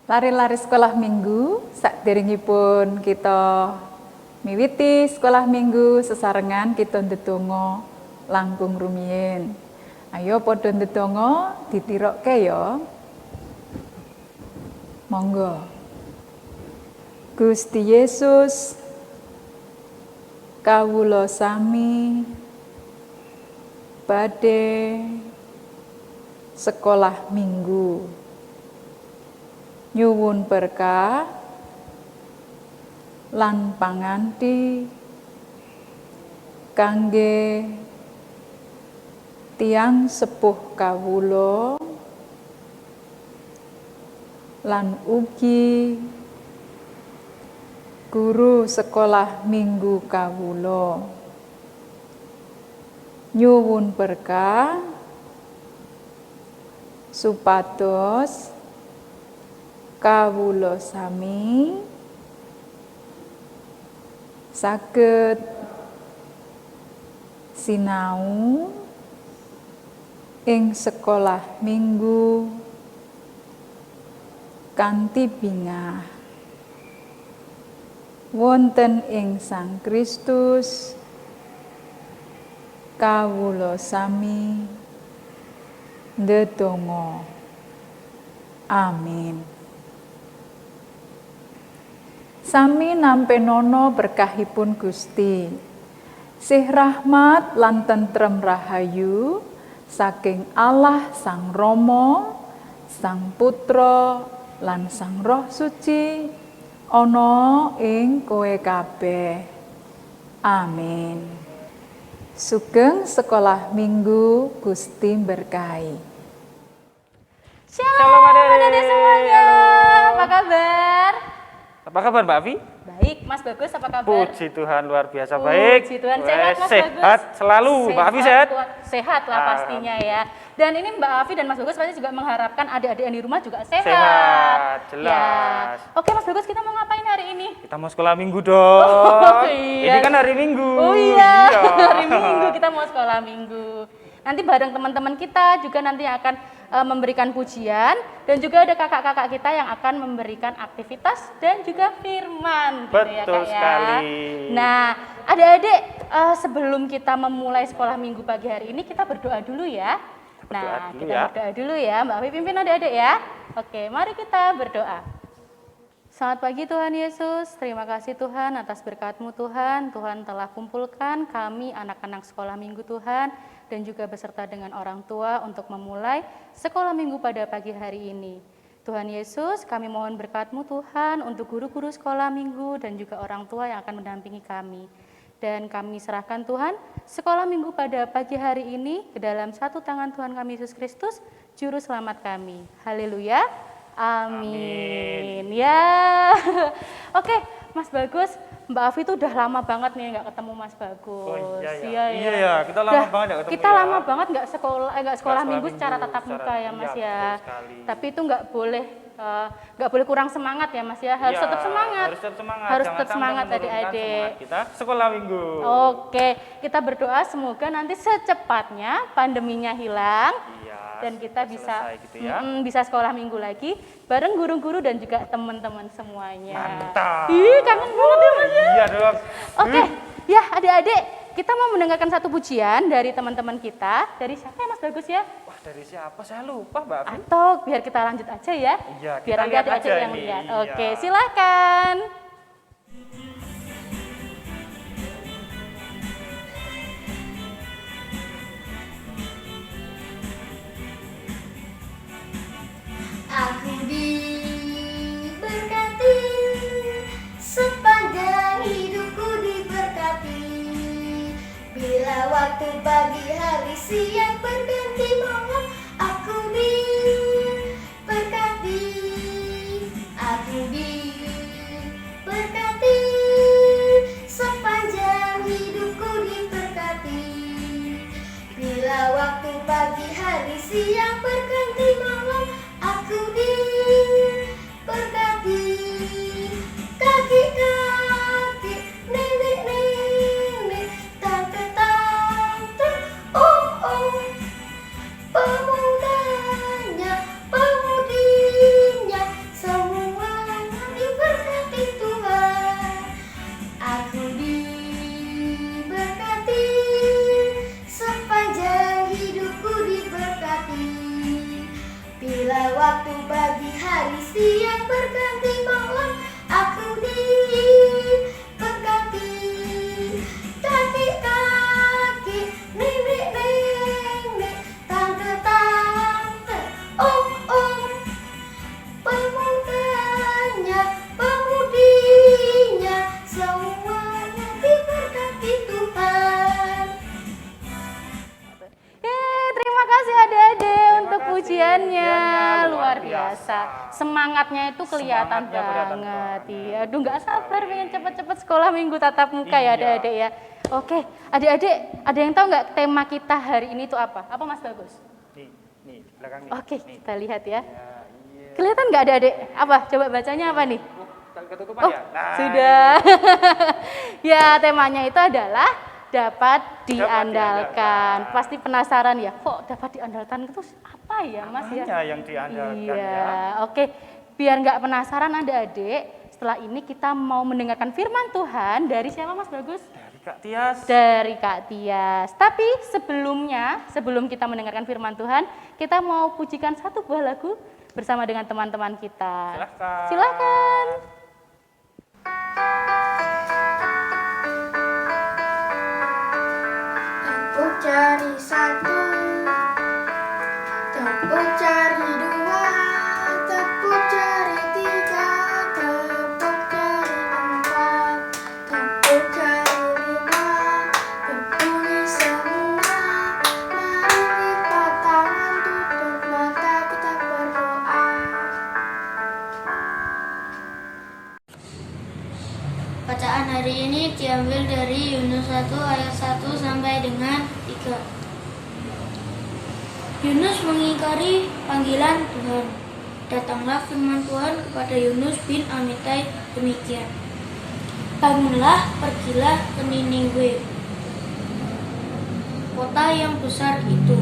Lari-lari sekolah minggu, sakderengipun kita miwiti sekolah minggu sesarengan kita ndedonga langkung rumiyin. Ayo padha ndedonga ditirokke ya. Monggo. Gusti Yesus, kawula sami badhe sekolah minggu. Nyuwun berkah lan panganti kangge tiyang sepuh kawula lan ugi guru sekolah minggu kawula. Nyuwun berkah supados kawula sami saged sinau ing sekolah minggu kanthi bingah wonten ing Sang Kristus. Kawula sami ndedonga. Amin. Sami nampi nono berkahipun Gusti. Sih rahmat lan tentrem rahayu saking Allah Sang Rama, Sang Putra lan Sang Roh Suci ana ing kowe kabeh. Amin. Sugeng sekolah minggu Gusti berkahi. Shalom adik-adik semuanya. Apa kabar? Apa kabar Mbak Afi? Baik, Mas Bagus apa kabar? Puji Tuhan luar biasa baik. Puji Tuhan, sehat Mas sehat Bagus? selalu, Mbak Afi sehat? Sehat lah pastinya ya. Dan ini Mbak Afi dan Mas Bagus pasti juga mengharapkan adik-adik yang di rumah juga sehat. Sehat, jelas. Ya. Oke Mas Bagus, kita mau ngapain hari ini? Kita mau sekolah minggu dong. Oh, iya. Ini kan hari Minggu. Oh iya, hari Minggu kita mau sekolah minggu. Nanti bareng teman-teman kita juga nanti akan memberikan pujian dan juga ada kakak-kakak kita yang akan memberikan aktivitas dan juga firman. Betul gitu ya, Kak, sekali. Ya. Nah, adik-adik sebelum kita memulai sekolah minggu pagi hari ini kita berdoa dulu ya. Berdoa dulu ya, Mbak Afi pimpin adik-adik ya. Oke, mari kita berdoa. Selamat pagi Tuhan Yesus, terima kasih Tuhan atas berkat-Mu Tuhan. Tuhan telah kumpulkan kami anak-anak sekolah minggu Tuhan dan juga beserta dengan orang tua untuk memulai sekolah minggu pada pagi hari ini. Tuhan Yesus, kami mohon berkat-Mu Tuhan untuk guru-guru sekolah minggu dan juga orang tua yang akan mendampingi kami. Dan kami serahkan Tuhan sekolah minggu pada pagi hari ini ke dalam satu tangan Tuhan kami Yesus Kristus, Juru Selamat kami. Haleluya. Amin. Ya. Oke, Mas Bagus, Mbak Afi itu udah lama banget nih nggak ketemu Mas Bagus. Oh iya ya. Iya ya, kita lama banget nggak ketemu. Kita ya. lama banget nggak sekolah minggu secara tatap muka ya Mas ya. Tapi itu nggak boleh kurang semangat ya Mas ya. Harus tetap semangat. Harus tetap semangat. Harus tetap semangat adik-adik. Kita sekolah minggu. Oke, kita berdoa semoga nanti secepatnya pandeminya hilang. Dan kita bisa gitu ya. Bisa sekolah minggu lagi bareng guru-guru dan juga teman-teman semuanya. Mantap. Ih, kangen banget ya Mas ya. Iya dong. Oke, ya adik-adik, kita mau mendengarkan satu pujian dari teman-teman kita. Dari siapa ya Mas Bagus ya? Wah, dari siapa? Saya lupa, Mbak Afi. Atau biar kita lanjut aja ya. Iya, biar kita lihat adik-adik aja yang ini. lihat. Iya. Oke, silakan. Aku diberkati, sepanjang hidupku diberkati. Bila waktu pagi hari siang berganti malam, aku diberkati. Aku diberkati, sepanjang hidupku diberkati. Bila waktu pagi hari siang berganti malam, aku diberkati. Kaki-kaki nenek-nenek ujiannya. Ujiannya Luar luar biasa. biasa. Semangatnya itu kelihatan Semangatnya kelihatan banget. banget. Iya, aduh nggak sabar pengen cepet-cepet sekolah minggu tatap muka ya Iya. adik-adik ya. Oke, adik-adik, ada yang tahu nggak tema kita hari ini itu apa? Apa Mas Bagus? Nih, di belakang nih. Oke, Nih. kita lihat ya. Ya, iya. Kelihatan nggak adik-adik? Apa? Coba bacanya apa nih? Ketutupan Oh, ya? Nah, sudah. Ya, temanya itu adalah dapat diandalkan. diandalkan. Pasti penasaran ya, kok dapat diandalkan itu apa ya, Mas ya? apanya yang diandalkan Iya, ya? oke. Biar nggak penasaran adik-adik, setelah ini kita mau mendengarkan firman Tuhan dari siapa Mas Bagus? Dari Kak Tias. Dari Kak Tias. Tapi sebelum kita mendengarkan firman Tuhan, kita mau pujikan satu buah lagu bersama dengan teman-teman kita. Silahkan. Silakan. Tepuk cari satu, tepuk cari dua, tepuk cari tiga, tepuk cari empat, tepuk cari lima, berbunyi semua. Mari lipat tangan, tutup mata, kita berdoa. Bacaan hari ini diambil dari Yunus 1 ayat 1 sampai dengan 3. Yunus mengingkari panggilan Tuhan. Datanglah firman Tuhan kepada Yunus bin Amittai demikian. Bangunlah, pergilah ke Niniwe, kota yang besar itu.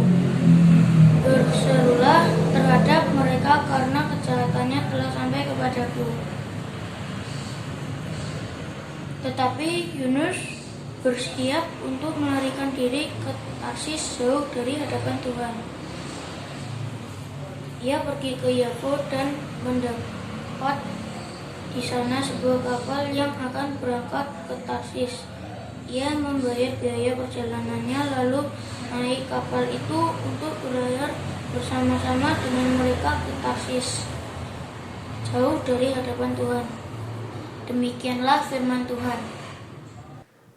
Berserulah terhadap mereka karena kejahatannya telah sampai kepadaku. Tetapi Yunus bersiap untuk melarikan diri ke Tarsis jauh dari hadapan Tuhan. Ia pergi ke Yafo dan mendapat di sana sebuah kapal yang akan berangkat ke Tarsis. Ia membayar biaya perjalanannya lalu naik kapal itu untuk berlayar bersama-sama dengan mereka ke Tarsis jauh dari hadapan Tuhan. Demikianlah firman Tuhan.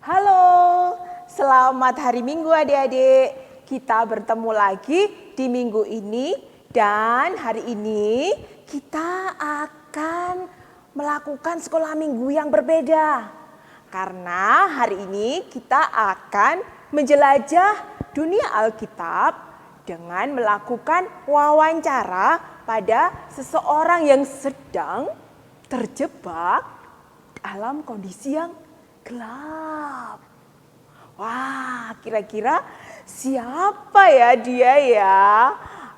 Halo, selamat hari Minggu adik-adik. Kita bertemu lagi di minggu ini dan hari ini kita akan melakukan sekolah minggu yang berbeda. Karena hari ini kita akan menjelajah dunia Alkitab dengan melakukan wawancara pada seseorang yang sedang terjebak dalam kondisi yang gelap. Wah, kira-kira siapa ya dia ya?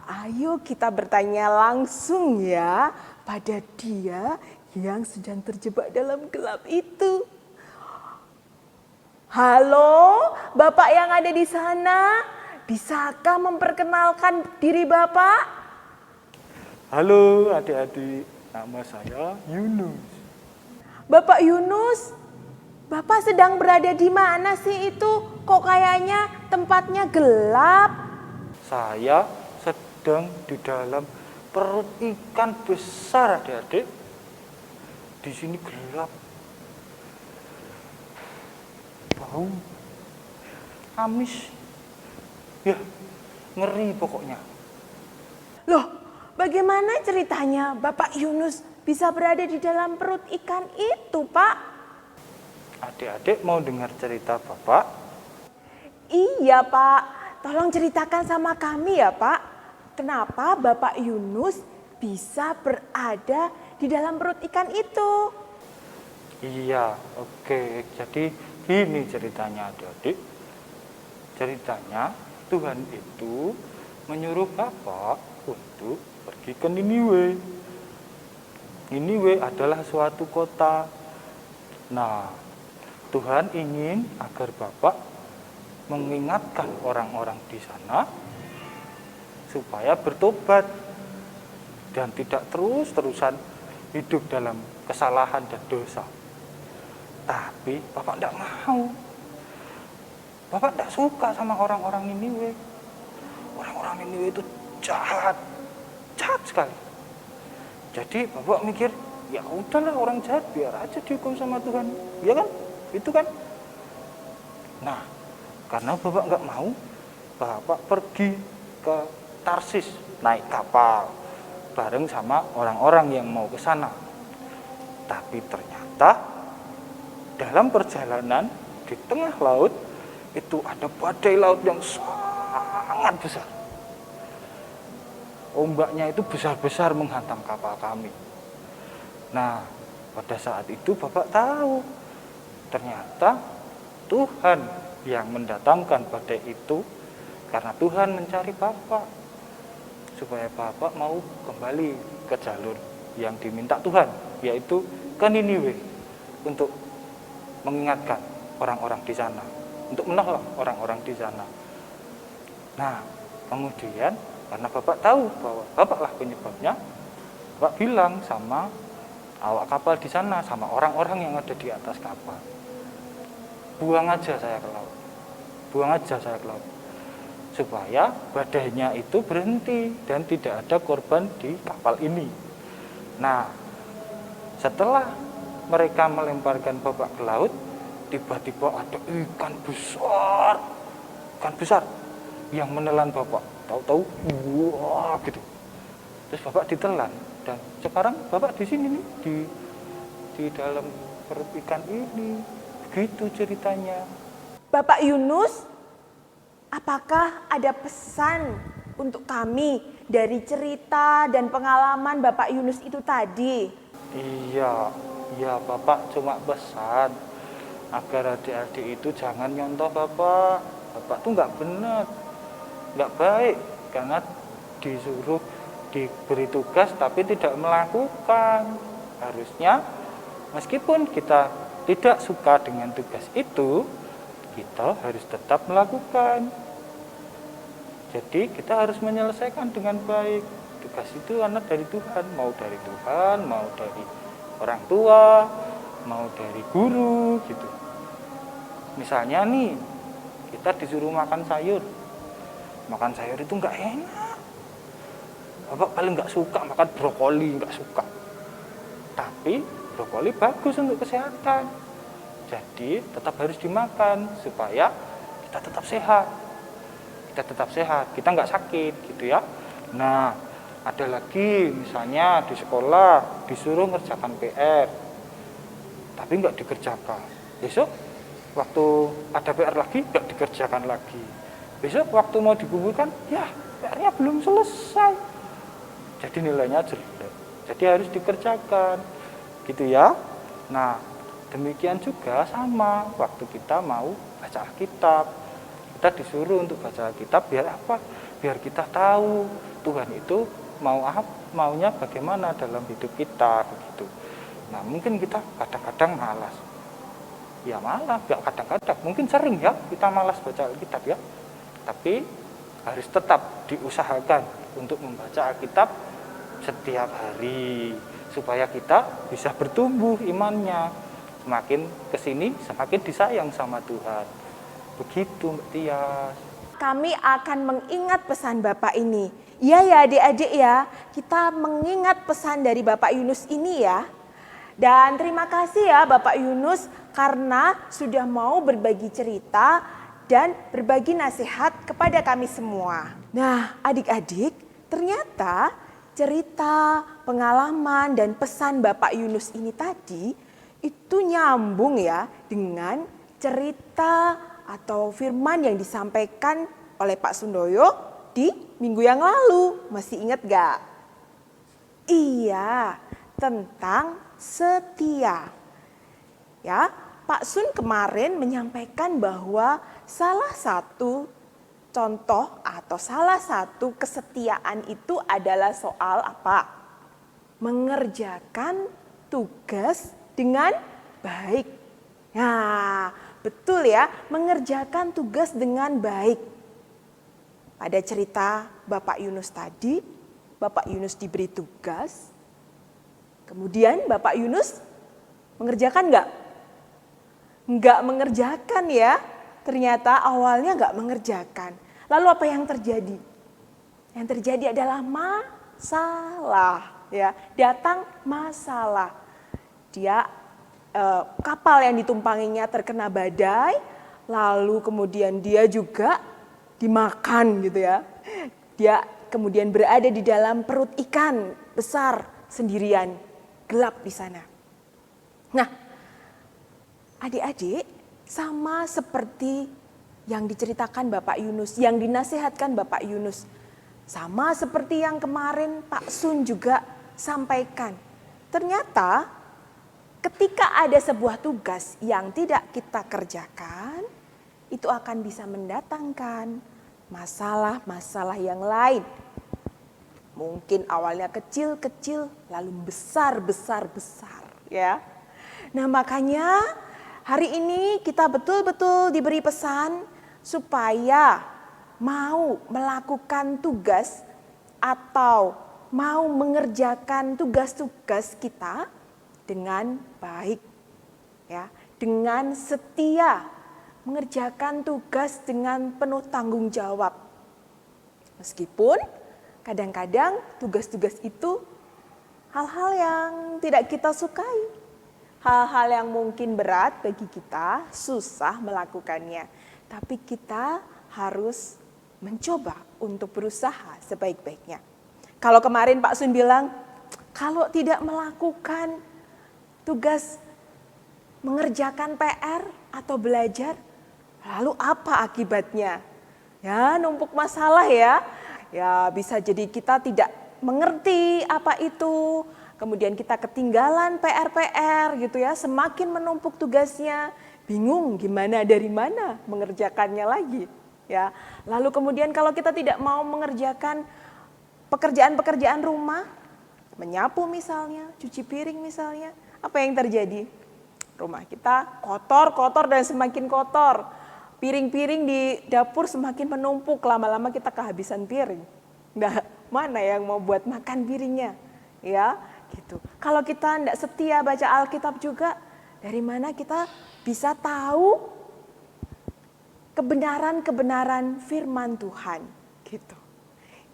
Ayo kita bertanya langsung ya pada dia yang sedang terjebak dalam gelap itu. Halo, Bapak yang ada di sana, bisakah memperkenalkan diri Bapak? Halo adik-adik, nama saya Yunus. Bapak Yunus, Bapak sedang berada di mana sih itu? Kok kayaknya tempatnya gelap? Saya sedang di dalam perut ikan besar adik-adik. Di sini gelap. Bau. Amis. Ya, ngeri pokoknya. Loh, bagaimana ceritanya Bapak Yunus bisa berada di dalam perut ikan itu, Pak? Adik-adik mau dengar cerita Bapak? Iya, Pak. Tolong ceritakan sama kami ya, Pak. Kenapa Bapak Yunus bisa berada di dalam perut ikan itu? Iya, oke. Jadi gini ceritanya adik-adik. Ceritanya Tuhan itu menyuruh Bapak untuk pergi ke Niniwe. Niniwe adalah suatu kota. Nah, Tuhan ingin agar Bapak mengingatkan orang-orang di sana supaya bertobat dan tidak terus-terusan hidup dalam kesalahan dan dosa. Tapi Bapak tidak mau. Bapak tidak suka sama orang-orang Niniwe. Orang-orang Niniwe itu jahat sekali. Jadi Bapak mikir, ya udahlah orang jahat biar aja dihukum sama Tuhan, ya kan? Itu kan. Nah, karena Bapak nggak mau, Bapak pergi ke Tarsis naik kapal bareng sama orang-orang yang mau ke sana. Tapi ternyata dalam perjalanan di tengah laut itu ada badai laut yang sangat besar. Ombaknya itu besar-besar menghantam kapal kami. Nah, pada saat itu Bapak tahu, ternyata Tuhan yang mendatangkan badai itu karena Tuhan mencari Bapak, supaya Bapak mau kembali ke jalur yang diminta Tuhan, yaitu ke Niniwe, untuk mengingatkan orang-orang di sana, untuk menolong orang-orang di sana. Nah, kemudian karena Bapak tahu bahwa Bapaklah penyebabnya, Bapak bilang sama awak kapal di sana, sama orang-orang yang ada di atas kapal, buang aja saya ke laut, buang aja saya ke laut, supaya badainya itu berhenti dan tidak ada korban di kapal ini. Nah, setelah mereka melemparkan Bapak ke laut, tiba-tiba ada ikan besar yang menelan Bapak. Tahu-tahu, wah gitu. Terus Bapak ditelan, dan sekarang Bapak di sini nih, di dalam perut ikan ini. Begitu ceritanya. Bapak Yunus, apakah ada pesan untuk kami dari cerita dan pengalaman Bapak Yunus itu tadi? Iya Bapak cuma pesan agar adik-adik itu jangan nyontoh Bapak. Bapak tuh nggak benar, nggak baik, karena disuruh diberi tugas tapi tidak melakukan. Harusnya meskipun kita tidak suka dengan tugas itu, kita harus tetap melakukan. Jadi kita harus menyelesaikan dengan baik. Tugas itu anak dari Tuhan, mau dari Tuhan, mau dari orang tua, mau dari guru gitu. Misalnya nih, kita disuruh makan sayur. Makan sayur itu nggak enak. Bapak paling nggak suka makan brokoli, nggak suka. Tapi brokoli bagus untuk kesehatan. Jadi tetap harus dimakan supaya kita tetap sehat. Kita tetap sehat, kita nggak sakit gitu ya. Nah, ada lagi misalnya di sekolah disuruh ngerjakan PR, tapi nggak dikerjakan. Besok waktu ada PR lagi nggak dikerjakan lagi. Besok waktu mau dikumpulkan, ya PR-nya belum selesai. Jadi nilainya jelek. Jadi harus dikerjakan, gitu ya. Nah, demikian juga sama waktu kita mau baca Alkitab. Kita disuruh untuk baca Alkitab biar apa? Biar kita tahu Tuhan itu maunya bagaimana dalam hidup kita, begitu. Nah, mungkin kita kadang-kadang malas. Ya malas, ya kadang-kadang. Mungkin sering ya kita malas baca Alkitab ya. Tapi harus tetap diusahakan untuk membaca Alkitab setiap hari supaya kita bisa bertumbuh imannya. Semakin kesini semakin disayang sama Tuhan. Begitu Mbak Tias. Kami akan mengingat pesan Bapak ini. Iya ya adik-adik ya, kita mengingat pesan dari Bapak Yunus ini ya. Dan terima kasih ya Bapak Yunus karena sudah mau berbagi cerita dan berbagi nasihat kepada kami semua. Nah adik-adik, ternyata cerita, pengalaman dan pesan Bapak Yunus ini tadi itu nyambung ya dengan cerita atau firman yang disampaikan oleh Pak Sundoyo di minggu yang lalu. Masih ingat gak? Iya, tentang setia. Ya, Pak Sun kemarin menyampaikan bahwa salah satu contoh atau salah satu kesetiaan itu adalah soal apa? Mengerjakan tugas dengan baik. Nah, betul ya, mengerjakan tugas dengan baik. Pada cerita Bapak Yunus tadi, Bapak Yunus diberi tugas, kemudian Bapak Yunus mengerjakan enggak? Enggak mengerjakan ya, ternyata awalnya enggak mengerjakan. Lalu apa yang terjadi? Yang terjadi adalah masalah, ya, datang masalah. Dia kapal yang ditumpanginya terkena badai, lalu kemudian dia juga dimakan gitu ya. Dia kemudian berada di dalam perut ikan besar sendirian, gelap di sana. Nah, adik-adik sama seperti yang diceritakan Bapak Yunus, yang dinasihatkan Bapak Yunus. Sama seperti yang kemarin Pak Sun juga sampaikan. Ternyata ketika ada sebuah tugas yang tidak kita kerjakan, itu akan bisa mendatangkan masalah-masalah yang lain. Mungkin awalnya kecil-kecil, lalu besar-besar ya. Nah, makanya hari ini kita betul-betul diberi pesan supaya mau melakukan tugas atau mau mengerjakan tugas-tugas kita dengan baik, ya, dengan setia, mengerjakan tugas dengan penuh tanggung jawab. Meskipun kadang-kadang tugas-tugas itu hal-hal yang tidak kita sukai, hal-hal yang mungkin berat bagi kita, susah melakukannya. Tapi kita harus mencoba untuk berusaha sebaik-baiknya. Kalau kemarin Pak Sun bilang, kalau tidak melakukan tugas mengerjakan PR atau belajar, lalu apa akibatnya? Ya, numpuk masalah ya. Ya, bisa jadi kita tidak mengerti apa itu. Kemudian kita ketinggalan PR-PR gitu ya, semakin menumpuk tugasnya, bingung gimana dari mana mengerjakannya lagi. Ya, lalu kemudian kalau kita tidak mau mengerjakan pekerjaan-pekerjaan rumah, menyapu misalnya, cuci piring misalnya, apa yang terjadi? Rumah kita kotor dan semakin kotor. Piring-piring di dapur semakin menumpuk, lama-lama kita kehabisan piring. Nah, mana yang mau buat makan piringnya? Ya, gitu. Kalau kita tidak setia baca Alkitab juga, dari mana kita bisa tahu kebenaran-kebenaran firman Tuhan, gitu.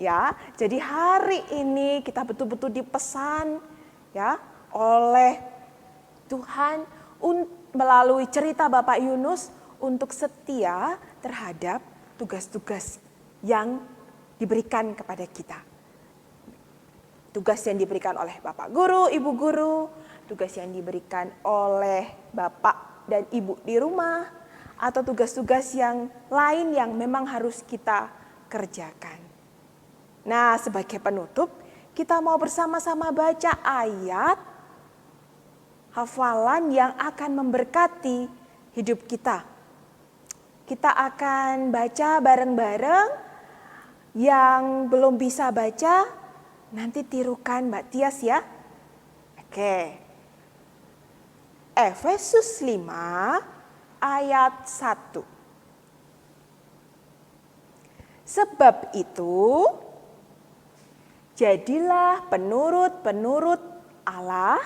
Ya, jadi hari ini kita betul-betul dipesan ya oleh Tuhan melalui cerita Bapak Yunus untuk setia terhadap tugas-tugas yang diberikan kepada kita. Tugas yang diberikan oleh Bapak Guru, Ibu Guru, tugas yang diberikan oleh Bapak dan Ibu di rumah, atau tugas-tugas yang lain yang memang harus kita kerjakan. Nah, sebagai penutup, kita mau bersama-sama baca ayat hafalan yang akan memberkati hidup kita. Kita akan baca bareng-bareng. Yang belum bisa baca, nanti tirukan Mbak Tias ya. Oke. Efesus 5 ayat 1. Sebab itu, jadilah penurut-penurut Allah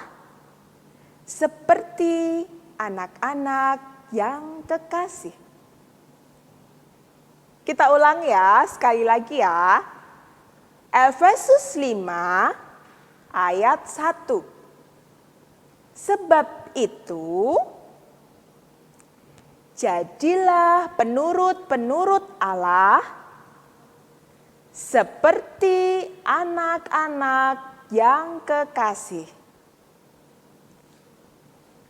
seperti anak-anak yang kekasih. Kita ulang ya, sekali lagi ya. Efesus 5 ayat 1. Sebab itu, jadilah penurut-penurut Allah seperti anak-anak yang kekasih.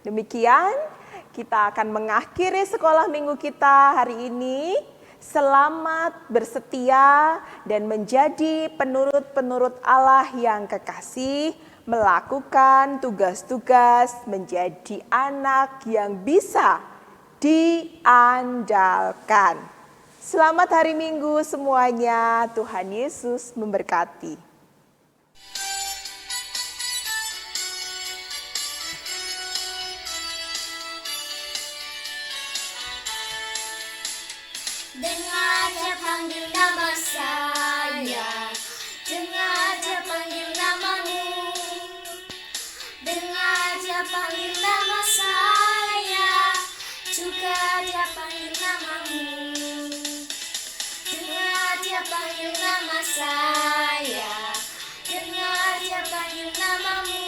Demikian kita akan mengakhiri sekolah minggu kita hari ini. Selamat bersetia dan menjadi penurut-penurut Allah yang kekasih, melakukan tugas-tugas menjadi anak yang bisa diandalkan. Selamat hari Minggu semuanya, Tuhan Yesus memberkati. Dengar dia panggil nama saya, dengar dia panggil namamu. Dengar dia panggil nama saya, juga dia panggil namamu. Dengar dia panggil nama saya, dengar dia panggil namamu.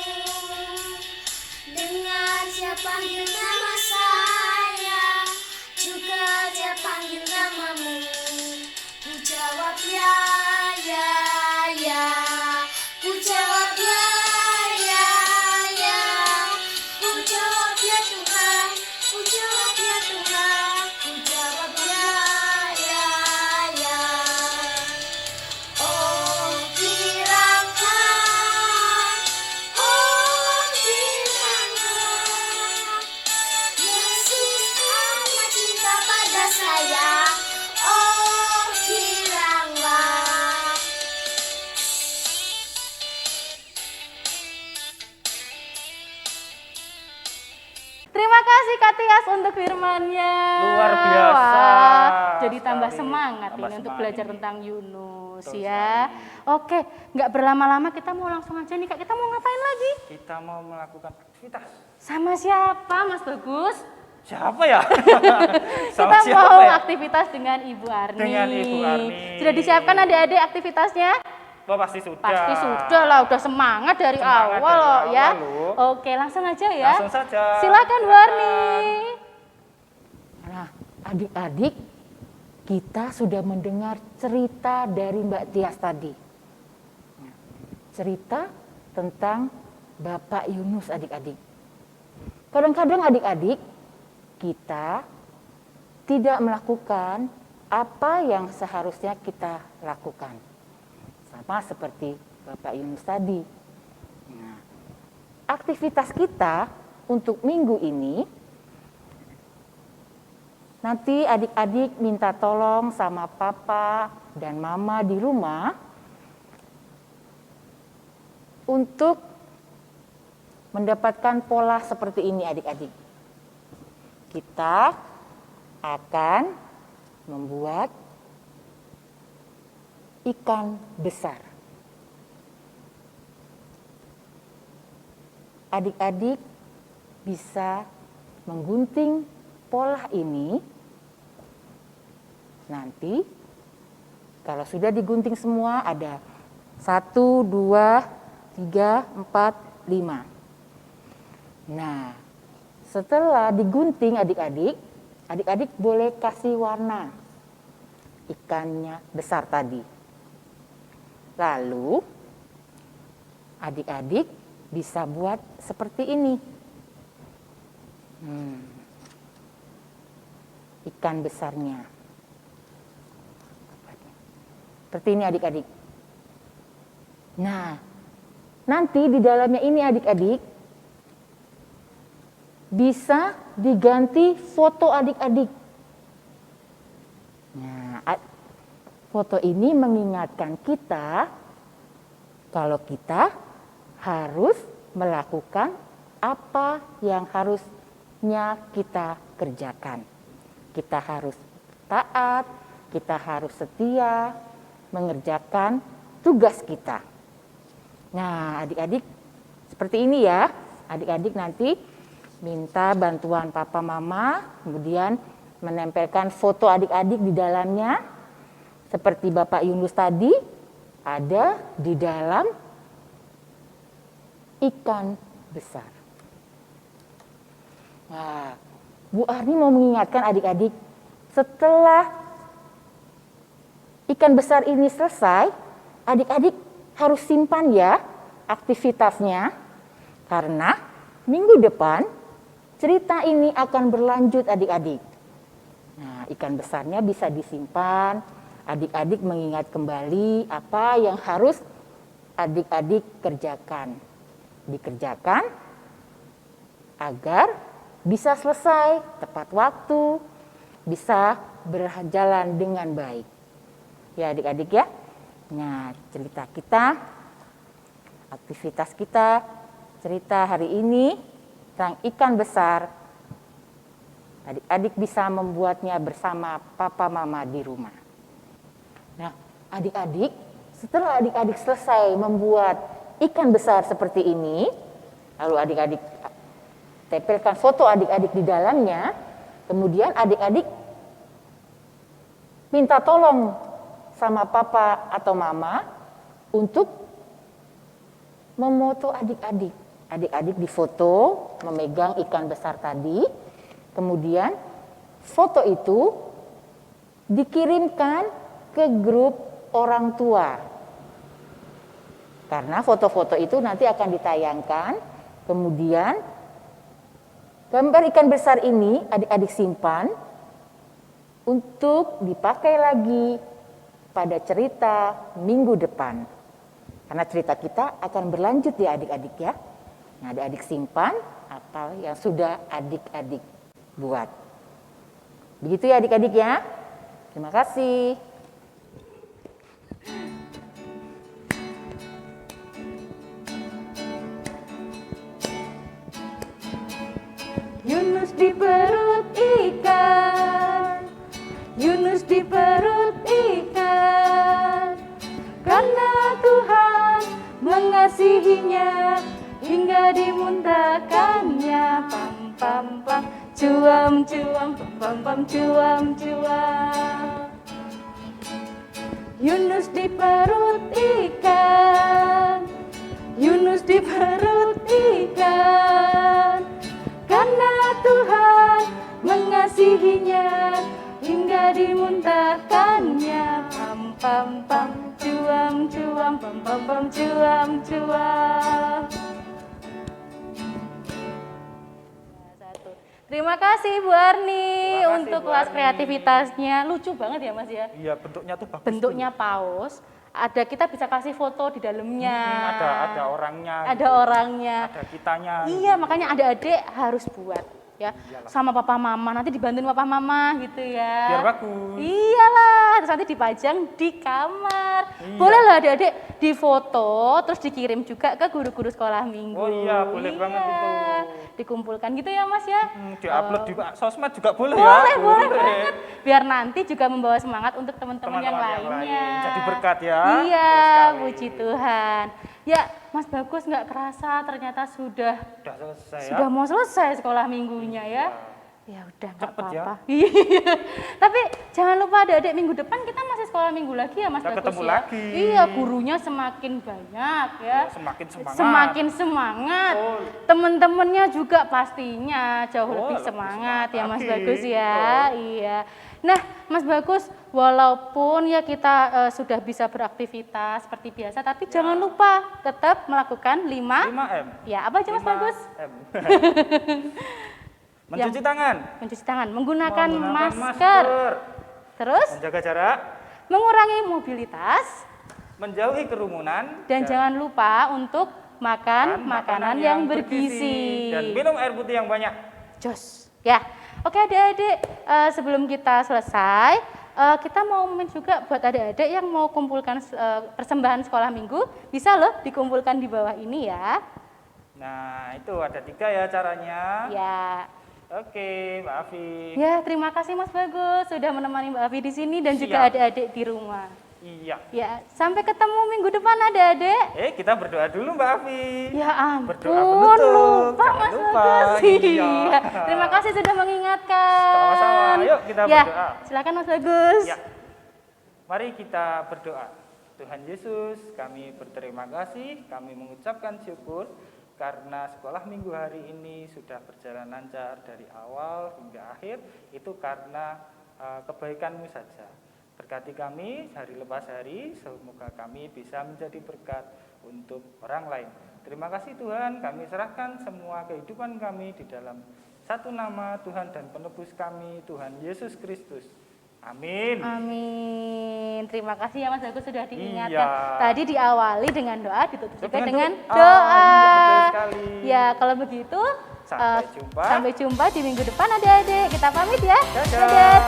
Dengar dia panggil nama saya, juga dia panggil namamu. Ku jawab ya, ya. saya, oh hilanglah. Terima kasih Kak Tias untuk firman-Nya. Luar biasa. Wah, jadi tambah sekali. semangat Tambah ini untuk semangat belajar ini. tentang Yunus Betul ya. sekali. Oke, nggak berlama-lama kita mau langsung aja nih Kak. Kita mau ngapain lagi? Kita mau melakukan aktivitas. Sama siapa Mas Bagus? Siapa ya? Kita siapa mau ya? aktivitas dengan Ibu Arni. Dengan Ibu Arni. Sudah disiapkan adik-adik aktivitasnya? Oh, pasti sudah. Pasti sudah lah, udah semangat dari Semangat awal dari loh ya. awal loh. Oke, langsung aja ya. Langsung saja. Silakan Bu Arni. Nah, adik-adik, kita sudah mendengar cerita dari Mbak Tias tadi. Cerita tentang Bapak Yunus adik-adik. Kadang-kadang adik-adik, kita tidak melakukan apa yang seharusnya kita lakukan. Sama seperti Bapak Yunus tadi. Nah, aktivitas kita untuk minggu ini, nanti adik-adik minta tolong sama papa dan mama di rumah untuk mendapatkan pola seperti ini adik-adik. Kita akan membuat ikan besar. Adik-adik bisa menggunting pola ini. Nanti kalau sudah digunting semua ada 1, 2, 3, 4, 5. Nah, setelah digunting adik-adik boleh kasih warna ikannya besar tadi. Lalu adik-adik bisa buat seperti ini. Ikan besarnya. Seperti ini adik-adik. Nah, nanti di dalamnya ini adik-adik bisa diganti foto adik-adik. Nah, foto ini mengingatkan kita kalau kita harus melakukan apa yang harusnya kita kerjakan. Kita harus taat, kita harus setia mengerjakan tugas kita. Nah, adik-adik seperti ini ya. Adik-adik nanti minta bantuan papa mama, kemudian menempelkan foto adik-adik di dalamnya. Seperti Bapak Yunus tadi, ada di dalam ikan besar. Nah, Bu Arni mau mengingatkan adik-adik, setelah ikan besar ini selesai, adik-adik harus simpan ya aktivitasnya, karena minggu depan cerita ini akan berlanjut adik-adik. Nah, ikan besarnya bisa disimpan. Adik-adik mengingat kembali apa yang harus adik-adik kerjakan. Dikerjakan agar bisa selesai tepat waktu, bisa berjalan dengan baik. Ya adik-adik ya. Nah, cerita kita, aktivitas kita, cerita hari ini tentang ikan besar. Adik-adik bisa membuatnya bersama papa mama di rumah. Nah, adik-adik, setelah adik-adik selesai membuat ikan besar seperti ini, lalu adik-adik tempelkan foto adik-adik di dalamnya, kemudian adik-adik minta tolong sama papa atau mama untuk memoto adik-adik. Adik-adik difoto memegang ikan besar tadi, kemudian foto itu dikirimkan ke grup orang tua. Karena foto-foto itu nanti akan ditayangkan, kemudian gambar ikan besar ini adik-adik simpan untuk dipakai lagi pada cerita minggu depan. Karena cerita kita akan berlanjut ya adik-adik ya. Nah, adik-adik simpan apa yang sudah adik-adik buat. Begitu ya adik-adik ya. Terima kasih. Yunus di perut ikan, Yunus di perut ikan, karena Tuhan mengasihinya hingga dimuntahkannya. Pam pam pam, cuam cuam, pam pam pam, cuam cuam. Yunus di perut ikan, Yunus di perut ikan, karena Tuhan mengasihinya hingga dimuntahkannya. Pam pam pam, cuam cuam, pam pam pam, cuam cuam. Terima kasih Bu Arni untuk kelas kreativitasnya. Lucu banget ya Mas ya. Iya, bentuknya tuh bagus. Bentuknya paus. Ada, kita bisa kasih foto di dalamnya. Ada orangnya. Ada gitu. orangnya. Ada kitanya. Iya, makanya adik-adik harus buat ya. Sama papa mama, nanti dibantuin papa mama gitu ya. Biar bagus. Iyalah, terus nanti dipajang di kamar. Iya. Boleh lah adik-adik difoto, terus dikirim juga ke guru-guru sekolah minggu. Oh iya, boleh banget itu. Dikumpulkan gitu ya Mas ya. Diupload di sosmed juga boleh, Boleh, ya. boleh banget. Biar nanti juga membawa semangat untuk teman-teman yang lainnya. Jadi berkat ya. Iya, Betul sekali. puji Tuhan. Ya, Mas Bagus nggak kerasa ternyata sudah selesai sudah ya. mau selesai sekolah minggunya ya. Ya udah nggak Cepet ya. apa-apa. Iya. Tapi jangan lupa adik-adik minggu depan kita masih sekolah minggu lagi ya Mas Kita Bagus ketemu ya. lagi. Iya, gurunya semakin banyak ya. Semakin semangat. Semakin semangat. Oh. Teman-temannya juga pastinya jauh Oh, lebih lebih semangat ya Mas semangat Bagus lagi. ya. Oh. Iya. Nah, Mas Bagus, walaupun ya kita sudah bisa beraktivitas seperti biasa, tapi jangan lupa tetap melakukan 5M. Ya, apa aja Mas Bagus? 5M. Mencuci tangan. Mencuci tangan, menggunakan masker. masker. Terus Menjaga jarak. mengurangi mobilitas Menjauhi kerumunan. dan jangan lupa untuk makan makanan yang bergizi. Dan minum air putih yang banyak. Jos. Ya. Oke adik-adik, sebelum kita selesai, kita mau juga buat adik-adik yang mau kumpulkan persembahan sekolah minggu, bisa loh dikumpulkan di bawah ini ya. Nah, itu ada 3 ya caranya. Ya. Oke, Mbak Afi. Ya, terima kasih Mas Bagus sudah menemani Mbak Afi di sini dan juga Siap. adik-adik di rumah. Iya. Ya, sampai ketemu minggu depan adik-adik. Kita berdoa dulu Mbak Afi. Ya ampun, Berdoa penutup. lupa Jangan Mas lupa. Bagus. Iya. Iya. Terima kasih sudah mengingatkan. Sama-sama. Yuk kita Ya, berdoa. silakan Mas Bagus. Ya. Mari kita berdoa. Tuhan Yesus, kami berterima kasih, kami mengucapkan syukur karena sekolah minggu hari ini sudah berjalan lancar dari awal hingga akhir, itu karena kebaikan-Mu saja. Berkati kami hari lepas hari, semoga kami bisa menjadi berkat untuk orang lain. Terima kasih Tuhan, kami serahkan semua kehidupan kami di dalam satu nama Tuhan dan penebus kami, Tuhan Yesus Kristus. Amin. Amin. Terima kasih ya Mas Bagus sudah diingatkan. Iya. Tadi diawali dengan doa, ditutup juga dengan doa. doa. Betul sekali. Ya, kalau begitu Sampai jumpa. Sampai jumpa di minggu depan adik-adik. Kita pamit ya. Dadah. Dadah.